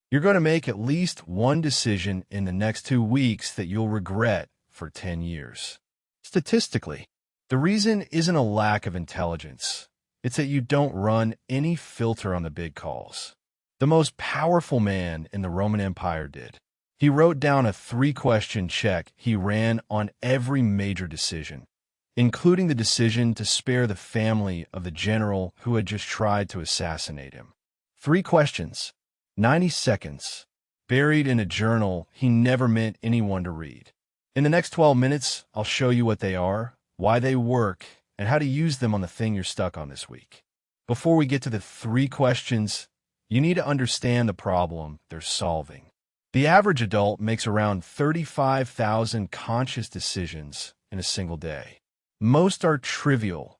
You're going to make at least one decision in the next 2 weeks that you'll regret for 10 years. Statistically, the reason isn't a lack of intelligence. It's that you don't run any filter on the big calls. The most powerful man in the Roman Empire did. He wrote down a 3-question check he ran on every major decision, including the decision to spare the family of the general who had just tried to assassinate him. 3 questions, 90 seconds, buried in a journal he never meant anyone to read. In the next 12 minutes, I'll show you what they are, why they work, and how to use them on the thing you're stuck on this week. Before we get to the 3 questions, you need to understand the problem they're solving. The average adult makes around 35,000 conscious decisions in a single day. Most are trivial.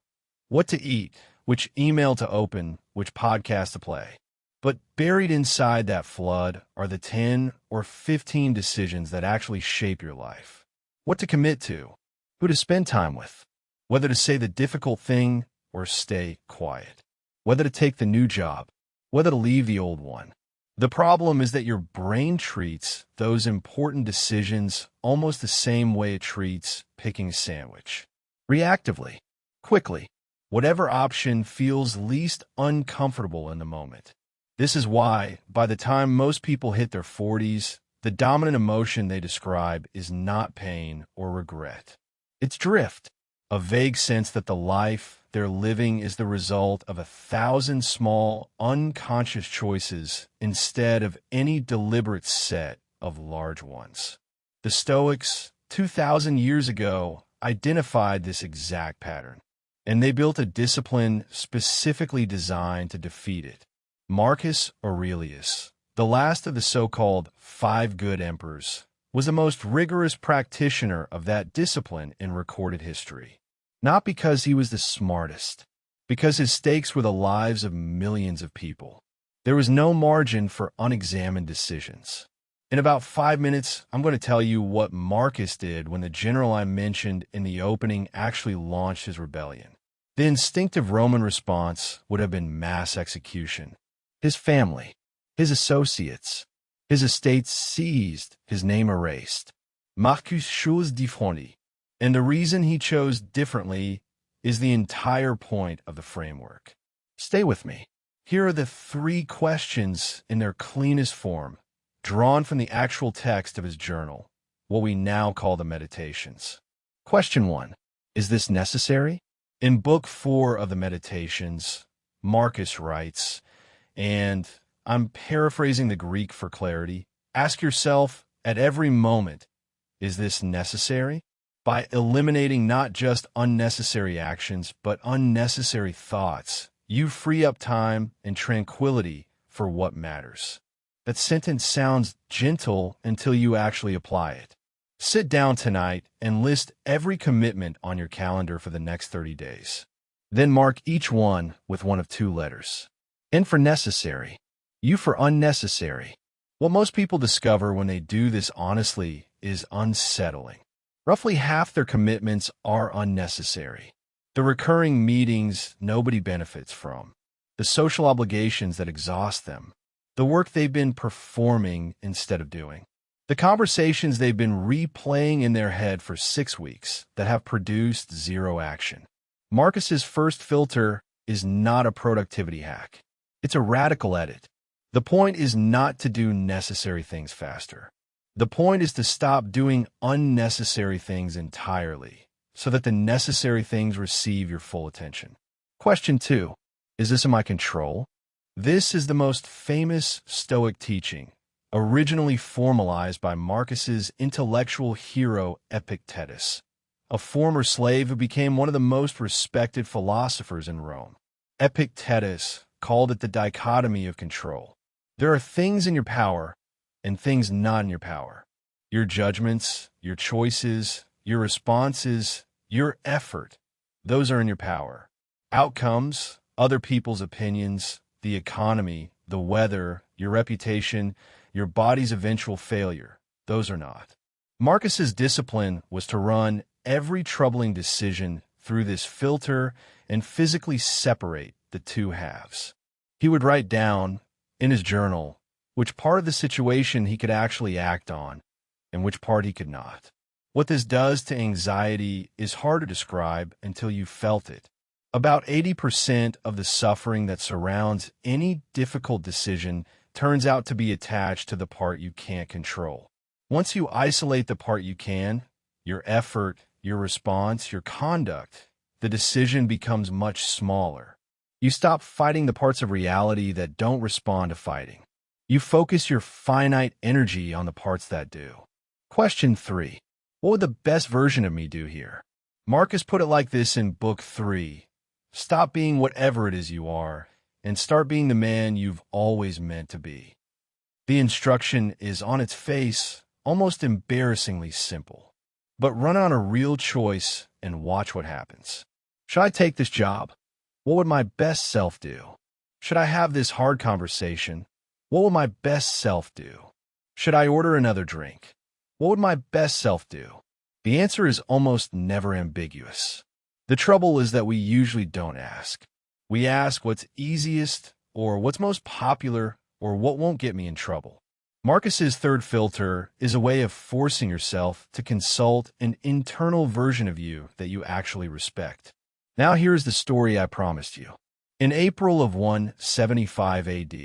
What to eat, which email to open, which podcast to play. But buried inside that flood are the 10 or 15 decisions that actually shape your life. What to commit to, who to spend time with, whether to say the difficult thing or stay quiet, whether to take the new job, whether to leave the old one. The problem is that your brain treats those important decisions almost the same way it treats picking a sandwich. Reactively, quickly, whatever option feels least uncomfortable in the moment. This is why, by the time most people hit their 40s, the dominant emotion they describe is not pain or regret. It's drift, a vague sense that the life they're living is the result of 1,000 small, unconscious choices instead of any deliberate set of large ones. The Stoics, 2,000 years ago, identified this exact pattern, and they built a discipline specifically designed to defeat it. Marcus Aurelius, the last of the so-called 5 good emperors, was the most rigorous practitioner of that discipline in recorded history. Not because he was the smartest, because his stakes were the lives of millions of people. There was no margin for unexamined decisions. In about 5 minutes, I'm going to tell you what Marcus did when the general I mentioned in the opening actually launched his rebellion. The instinctive Roman response would have been mass execution. His family, his associates, his estates seized, his name erased. Marcus chose differently. And the reason he chose differently is the entire point of the framework. Stay with me. Here are the 3 questions in their cleanest form, drawn from the actual text of his journal, what we now call the Meditations. Question 1. Is this necessary? In Book 4 of the Meditations, Marcus writes, and I'm paraphrasing the Greek for clarity, ask yourself at every moment, is this necessary? By eliminating not just unnecessary actions, but unnecessary thoughts, you free up time and tranquility for what matters. That sentence sounds gentle until you actually apply it. Sit down tonight and list every commitment on your calendar for the next 30 days. Then mark each one with one of 2 letters. N for necessary, U for unnecessary. What most people discover when they do this honestly is unsettling. Roughly half their commitments are unnecessary. The recurring meetings nobody benefits from, the social obligations that exhaust them, the work they've been performing instead of doing, the conversations they've been replaying in their head for 6 weeks that have produced 0 action. Marcus's first filter is not a productivity hack. It's a radical edit. The point is not to do necessary things faster. The point is to stop doing unnecessary things entirely, so that the necessary things receive your full attention. Question 2. Is this in my control? This is the most famous Stoic teaching, originally formalized by Marcus's intellectual hero Epictetus, a former slave who became one of the most respected philosophers in Rome. Epictetus called it the dichotomy of control. There are things in your power and things not in your power. Your judgments, your choices, your responses, your effort, those are in your power. Outcomes, other people's opinions, the economy, the weather, your reputation, your body's eventual failure, those are not. Marcus's discipline was to run every troubling decision through this filter and physically separate the 2 halves. He would write down, in his journal, which part of the situation he could actually act on, and which part he could not. What this does to anxiety is hard to describe until you've felt it. About 80% of the suffering that surrounds any difficult decision turns out to be attached to the part you can't control. Once you isolate the part you can, your effort, your response, your conduct, the decision becomes much smaller. You stop fighting the parts of reality that don't respond to fighting. You focus your finite energy on the parts that do. Question 3. What would the best version of me do here? Marcus put it like this in Book 3. Stop being whatever it is you are, and start being the man you've always meant to be. The instruction is on its face almost embarrassingly simple. But run on a real choice and watch what happens. Should I take this job? What would my best self do? Should I have this hard conversation? What would my best self do? Should I order another drink? What would my best self do? The answer is almost never ambiguous. The trouble is that we usually don't ask. We ask what's easiest, or what's most popular, or what won't get me in trouble. Marcus's third filter is a way of forcing yourself to consult an internal version of you that you actually respect. Now here's the story I promised you. In April of 175 AD,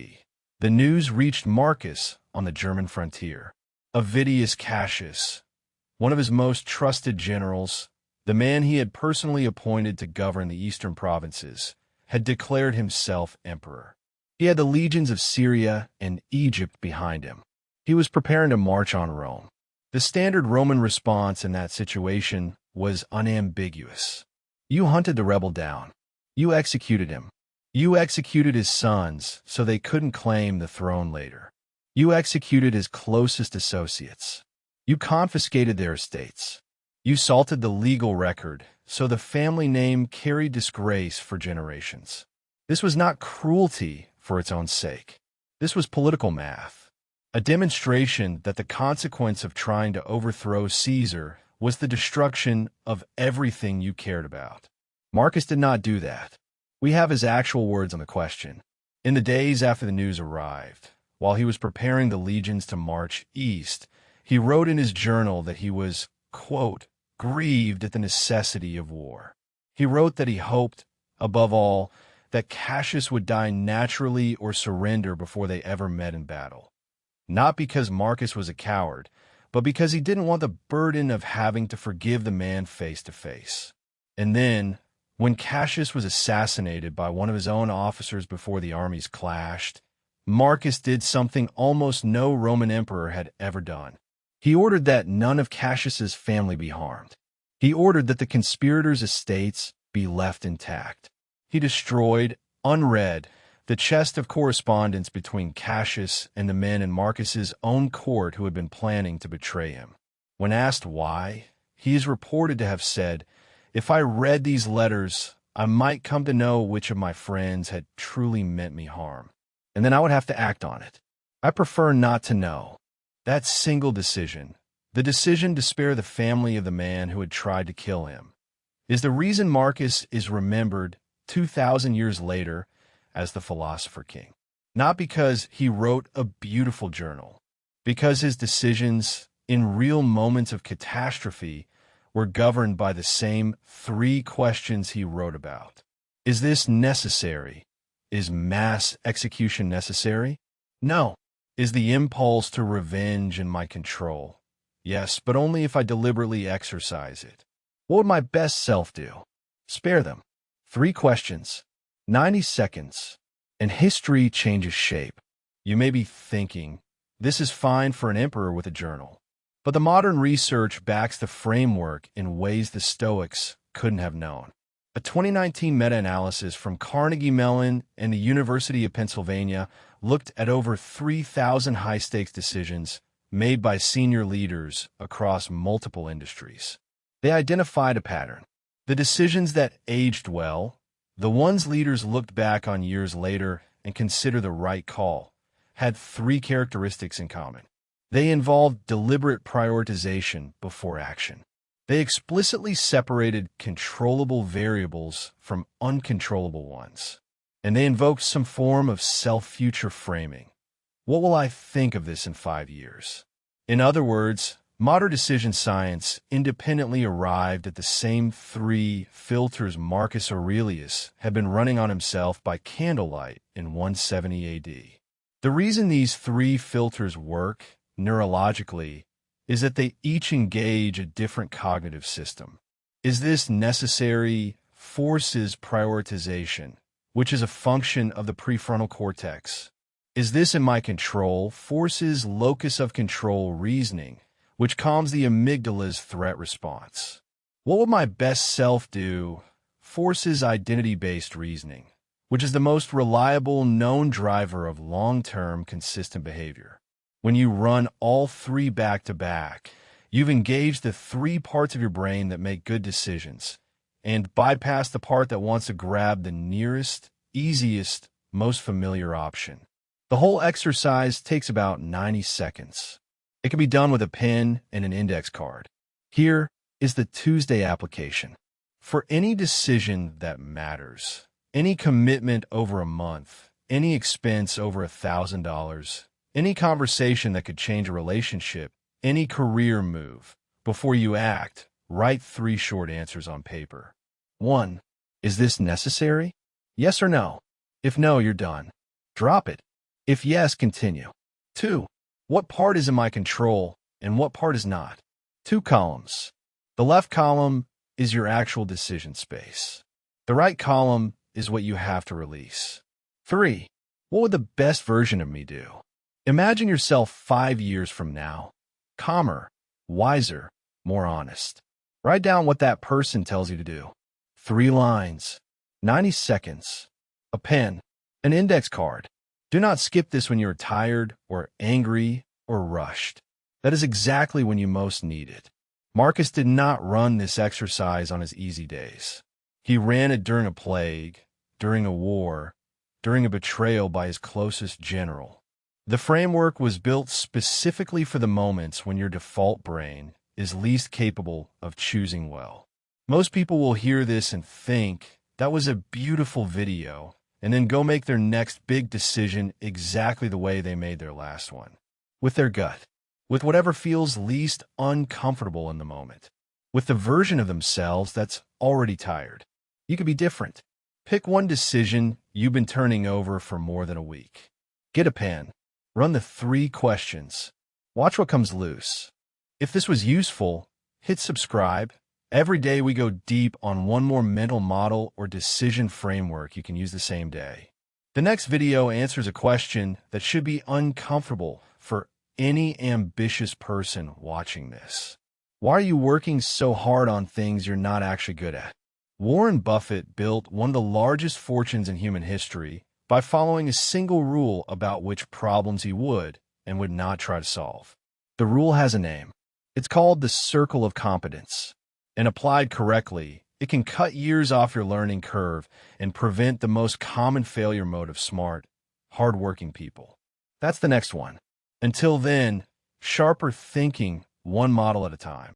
the news reached Marcus on the German frontier. Avidius Cassius, one of his most trusted generals, the man he had personally appointed to govern the eastern provinces, had declared himself emperor. He had the legions of Syria and Egypt behind him. He was preparing to march on Rome. The standard Roman response in that situation was unambiguous. You hunted the rebel down. You executed him. You executed his sons so they couldn't claim the throne later. You executed his closest associates. You confiscated their estates. You salted the legal record so the family name carried disgrace for generations. This was not cruelty for its own sake. This was political math, a demonstration that the consequence of trying to overthrow Caesar was the destruction of everything you cared about. Marcus did not do that. We have his actual words on the question. In the days after the news arrived, while he was preparing the legions to march east, he wrote in his journal that he was, quote, grieved at the necessity of war. He wrote that he hoped, above all, that Cassius would die naturally or surrender before they ever met in battle. Not because Marcus was a coward, but because he didn't want the burden of having to forgive the man face to face. And then, when Cassius was assassinated by one of his own officers before the armies clashed, Marcus did something almost no Roman emperor had ever done. He ordered that none of Cassius's family be harmed. He ordered that the conspirators' estates be left intact. He destroyed, unread, the chest of correspondence between Cassius and the men in Marcus's own court who had been planning to betray him. When asked why, he is reported to have said, "If I read these letters, I might come to know which of my friends had truly meant me harm, and then I would have to act on it. I prefer not to know." That single decision, the decision to spare the family of the man who had tried to kill him, is the reason Marcus is remembered 2,000 years later as the philosopher king. Not because he wrote a beautiful journal, because his decisions in real moments of catastrophe were governed by the same 3 questions he wrote about. Is this necessary? Is mass execution necessary? No. Is the impulse to revenge in my control? Yes, but only if I deliberately exercise it. What would my best self do? Spare them. 3 questions, 90 seconds, and history changes shape. You may be thinking, this is fine for an emperor with a journal. But the modern research backs the framework in ways the Stoics couldn't have known. A 2019 meta-analysis from Carnegie Mellon and the University of Pennsylvania looked at over 3,000 high-stakes decisions made by senior leaders across multiple industries. They identified a pattern. The decisions that aged well, the ones leaders looked back on years later and consider the right call, had 3 characteristics in common. They involved deliberate prioritization before action. They explicitly separated controllable variables from uncontrollable ones. And they invoked some form of self-future framing. What will I think of this in 5 years? In other words, modern decision science independently arrived at the same 3 filters Marcus Aurelius had been running on himself by candlelight in 170 AD. The reason these 3 filters work neurologically is that they each engage a different cognitive system. Is this necessary? Forces prioritization, which is a function of the prefrontal cortex. Is this in my control? Forces locus of control reasoning, which calms the amygdala's threat response. What would my best self do? Forces identity-based reasoning, which is the most reliable known driver of long-term consistent behavior. When you run all 3 back-to-back, you've engaged the 3 parts of your brain that make good decisions and bypass the part that wants to grab the nearest, easiest, most familiar option. The whole exercise takes about 90 seconds. It can be done with a pen and an index card. Here is the Tuesday application. For any decision that matters, any commitment over a month, any expense over $1,000, any conversation that could change a relationship, any career move, before you act, write 3 short answers on paper. 1. Is this necessary? Yes or no? If no, you're done. Drop it. If yes, continue. 2. What part is in my control and what part is not? 2 columns. The left column is your actual decision space. The right column is what you have to release. 3. What would the best version of me do? Imagine yourself 5 years from now. Calmer, wiser, more honest. Write down what that person tells you to do. 3 lines, 90 seconds, a pen, an index card. Do not skip this when you're tired or angry or rushed. That is exactly when you most need it. Marcus did not run this exercise on his easy days. He ran it during a plague, during a war, during a betrayal by his closest general. The framework was built specifically for the moments when your default brain is least capable of choosing well. Most people will hear this and think, that was a beautiful video, and then go make their next big decision exactly the way they made their last one. With their gut. With whatever feels least uncomfortable in the moment. With the version of themselves that's already tired. You could be different. Pick one decision you've been turning over for more than a week. Get a pen. Run the 3 questions. Watch what comes loose. If this was useful, hit subscribe. Every day we go deep on one more mental model or decision framework you can use the same day. The next video answers a question that should be uncomfortable for any ambitious person watching this. Why are you working so hard on things you're not actually good at? Warren Buffett built one of the largest fortunes in human history by following a single rule about which problems he would and would not try to solve. The rule has a name. It's called the circle of competence. And applied correctly, it can cut years off your learning curve and prevent the most common failure mode of smart, hardworking people. That's the next one. Until then, sharper thinking, one model at a time.